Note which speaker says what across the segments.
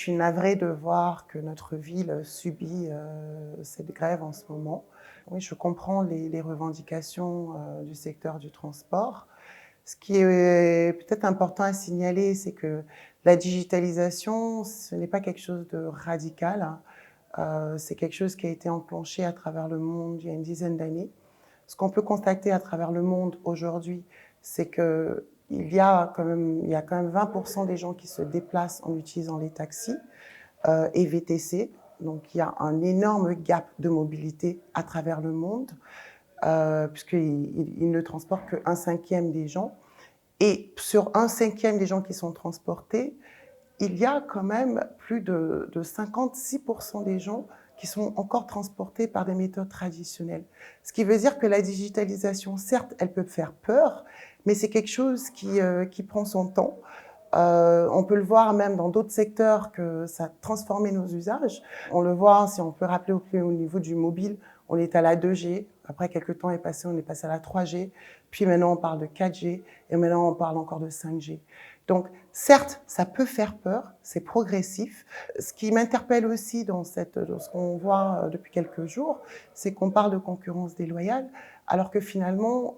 Speaker 1: suis navrée de voir que notre ville subit cette grève en ce moment. Oui, je comprends les revendications du secteur du transport. Ce qui est peut-être important à signaler, c'est que la digitalisation, ce n'est pas quelque chose de radical, hein. C'est quelque chose qui a été enclenché à travers le monde il y a une dizaine d'années. Ce qu'on peut constater à travers le monde aujourd'hui, c'est qu'il y a quand même 20% des gens qui se déplacent en utilisant les taxis et VTC. Donc il y a un énorme gap de mobilité à travers le monde, puisqu'ils ne transportent qu'un cinquième des gens. Et sur un cinquième des gens qui sont transportés, il y a quand même plus de 56% des gens qui sont encore transportés par des méthodes traditionnelles. Ce qui veut dire que la digitalisation, certes, elle peut faire peur, mais c'est quelque chose qui prend son temps. On peut le voir même dans d'autres secteurs que ça a transformé nos usages. On le voit, si on peut rappeler au niveau du mobile, on est à la 2G. Après, quelques temps est passé, on est passé à la 3G. Puis maintenant, on parle de 4G. Et maintenant, on parle encore de 5G. Donc, certes, ça peut faire peur, c'est progressif. Ce qui m'interpelle aussi dans ce qu'on voit depuis quelques jours, c'est qu'on parle de concurrence déloyale, alors que finalement,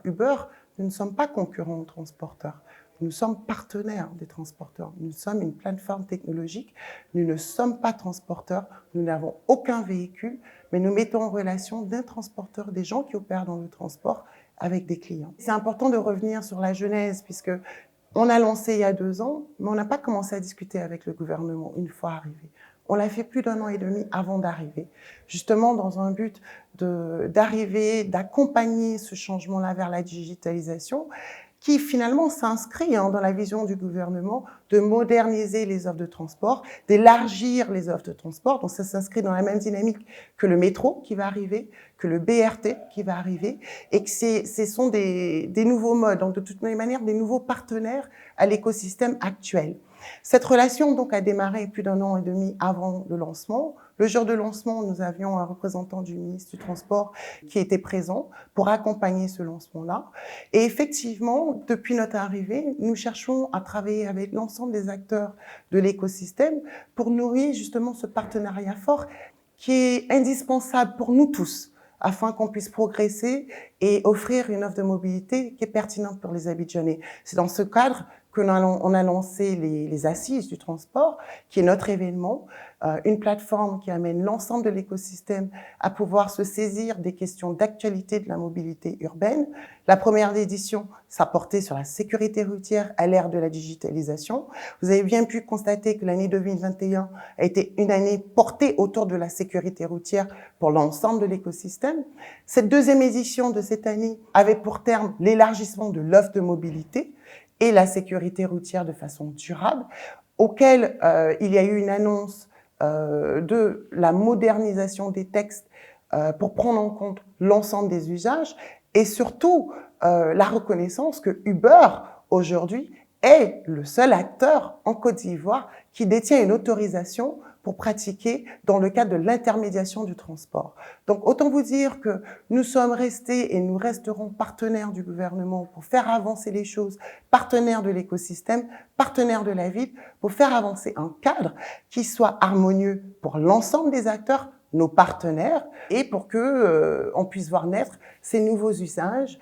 Speaker 1: Uber, nous ne sommes pas concurrents aux transporteurs. Nous sommes partenaires des transporteurs. Nous sommes une plateforme technologique. Nous ne sommes pas transporteurs. Nous n'avons aucun véhicule, mais nous mettons en relation d'un transporteur, des gens qui opèrent dans le transport, avec des clients. C'est important de revenir sur la genèse, puisque on a lancé il y a 2 ans, mais on n'a pas commencé à discuter avec le gouvernement une fois arrivé. On l'a fait plus d'1 an et demi avant d'arriver, justement dans un but d'accompagner ce changement-là vers la digitalisation, qui finalement s'inscrit dans la vision du gouvernement de moderniser les offres de transport, d'élargir les offres de transport. Donc ça s'inscrit dans la même dynamique que le métro qui va arriver, que le BRT qui va arriver, et que ce sont des nouveaux modes, donc de toute manière des nouveaux partenaires à l'écosystème actuel. Cette relation donc a démarré plus d'1 an et demi avant le lancement. Le jour de lancement, nous avions un représentant du ministre du Transport qui était présent pour accompagner ce lancement-là. Et effectivement, depuis notre arrivée, nous cherchons à travailler avec l'ensemble des acteurs de l'écosystème pour nourrir justement ce partenariat fort qui est indispensable pour nous tous, afin qu'on puisse progresser et offrir une offre de mobilité qui est pertinente pour les Abidjanais. C'est dans ce cadre qu'on a lancé les Assises du transport, qui est notre événement, une plateforme qui amène l'ensemble de l'écosystème à pouvoir se saisir des questions d'actualité de la mobilité urbaine. La première édition, ça portait sur la sécurité routière à l'ère de la digitalisation. Vous avez bien pu constater que l'année 2021 a été une année portée autour de la sécurité routière pour l'ensemble de l'écosystème. Cette deuxième édition de cette année avait pour terme l'élargissement de l'offre de mobilité et la sécurité routière de façon durable, auquel il y a eu une annonce de la modernisation des textes pour prendre en compte l'ensemble des usages et surtout la reconnaissance que Uber, aujourd'hui, est le seul acteur en Côte d'Ivoire qui détient une autorisation pour pratiquer dans le cadre de l'intermédiation du transport. Donc, autant vous dire que nous sommes restés et nous resterons partenaires du gouvernement pour faire avancer les choses, partenaires de l'écosystème, partenaires de la ville, pour faire avancer un cadre qui soit harmonieux pour l'ensemble des acteurs, nos partenaires, et pour que on puisse voir naître ces nouveaux usages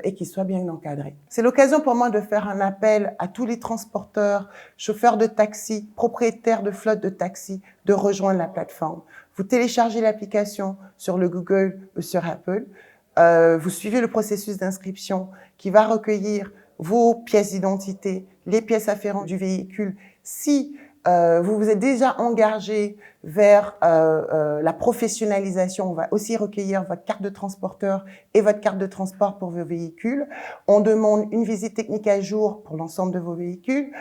Speaker 1: et qu'ils soient bien encadrés. C'est l'occasion pour moi de faire un appel à tous les transporteurs, chauffeurs de taxi, propriétaires de flottes de taxi, de rejoindre la plateforme. Vous téléchargez l'application sur le Google ou sur Apple. Vous suivez le processus d'inscription qui va recueillir vos pièces d'identité, les pièces afférentes du véhicule. Si vous vous êtes déjà engagé vers la professionnalisation, on va aussi recueillir votre carte de transporteur et votre carte de transport pour vos véhicules. On demande une visite technique à jour pour l'ensemble de vos véhicules,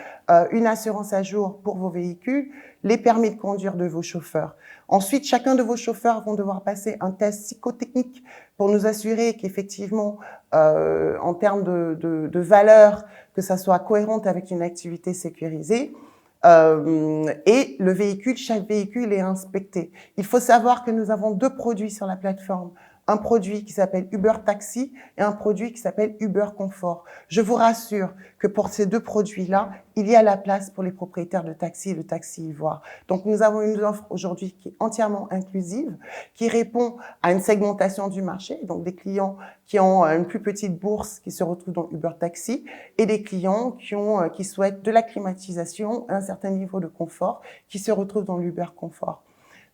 Speaker 1: une assurance à jour pour vos véhicules, les permis de conduire de vos chauffeurs. Ensuite, chacun de vos chauffeurs vont devoir passer un test psychotechnique pour nous assurer qu'effectivement, en termes de valeur, que ça soit cohérente avec une activité sécurisée. Et le véhicule, chaque véhicule est inspecté. Il faut savoir que nous avons 2 produits sur la plateforme. un produit qui s'appelle Uber Taxi et un produit qui s'appelle Uber Confort. Je vous rassure que pour ces deux produits-là, il y a la place pour les propriétaires de taxi et le taxi ivoire. Donc nous avons une offre aujourd'hui qui est entièrement inclusive, qui répond à une segmentation du marché, donc des clients qui ont une plus petite bourse qui se retrouvent dans Uber Taxi et des clients qui souhaitent de la climatisation, un certain niveau de confort qui se retrouvent dans l'Uber Confort.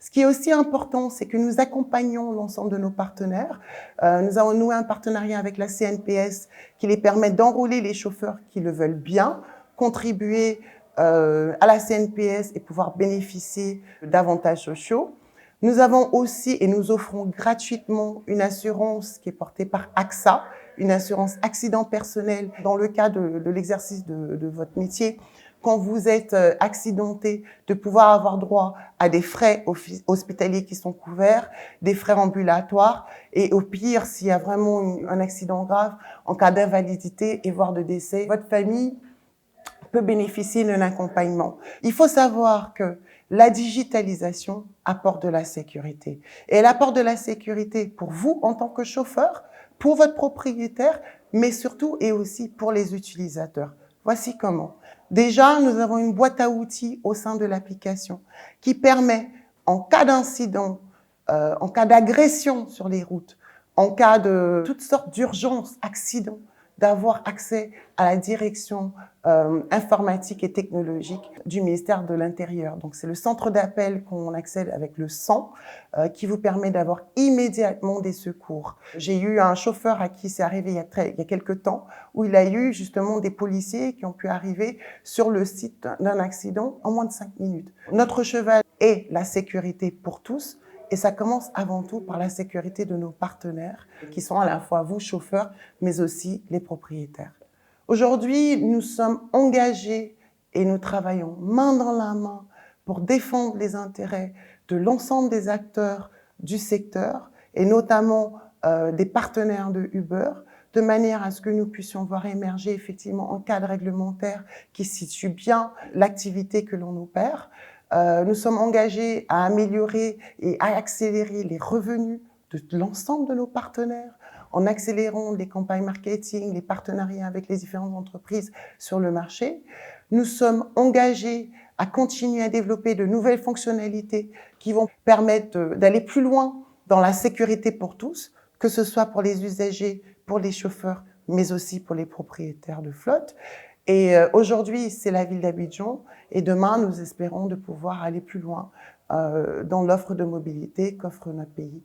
Speaker 1: Ce qui est aussi important, c'est que nous accompagnons l'ensemble de nos partenaires. Nous avons noué un partenariat avec la CNPS qui les permet d'enrôler les chauffeurs qui le veulent bien, contribuer à la CNPS et pouvoir bénéficier d'avantages sociaux. Nous avons aussi et nous offrons gratuitement une assurance qui est portée par AXA, une assurance accident personnel dans le cas de l'exercice de votre métier. Quand vous êtes accidenté, de pouvoir avoir droit à des frais hospitaliers qui sont couverts, des frais ambulatoires et au pire, s'il y a vraiment un accident grave, en cas d'invalidité et voire de décès, votre famille peut bénéficier d'un accompagnement. Il faut savoir que la digitalisation apporte de la sécurité. Et elle apporte de la sécurité pour vous en tant que chauffeur, pour votre propriétaire, mais surtout et aussi pour les utilisateurs. Voici comment. Déjà, nous avons une boîte à outils au sein de l'application qui permet, en cas d'incident, en cas d'agression sur les routes, en cas de toutes sortes d'urgences, accidents, d'avoir accès à la direction informatique et technologique du ministère de l'Intérieur. Donc, c'est le centre d'appel qu'on accède avec le 100 qui vous permet d'avoir immédiatement des secours. J'ai eu un chauffeur à qui c'est arrivé il y a quelques temps où il a eu justement des policiers qui ont pu arriver sur le site d'un accident en moins de 5 minutes. Notre cheval est la sécurité pour tous. Et ça commence avant tout par la sécurité de nos partenaires, qui sont à la fois vous, chauffeurs, mais aussi les propriétaires. Aujourd'hui, nous sommes engagés et nous travaillons main dans la main pour défendre les intérêts de l'ensemble des acteurs du secteur, et notamment des partenaires de Uber, de manière à ce que nous puissions voir émerger effectivement un cadre réglementaire qui situe bien l'activité que l'on opère. Nous sommes engagés à améliorer et à accélérer les revenus de l'ensemble de nos partenaires en accélérant les campagnes marketing, les partenariats avec les différentes entreprises sur le marché. Nous sommes engagés à continuer à développer de nouvelles fonctionnalités qui vont permettre d'aller plus loin dans la sécurité pour tous, que ce soit pour les usagers, pour les chauffeurs, mais aussi pour les propriétaires de flotte. Et aujourd'hui, c'est la ville d'Abidjan. Et demain, nous espérons de pouvoir aller plus loin dans l'offre de mobilité qu'offre notre pays.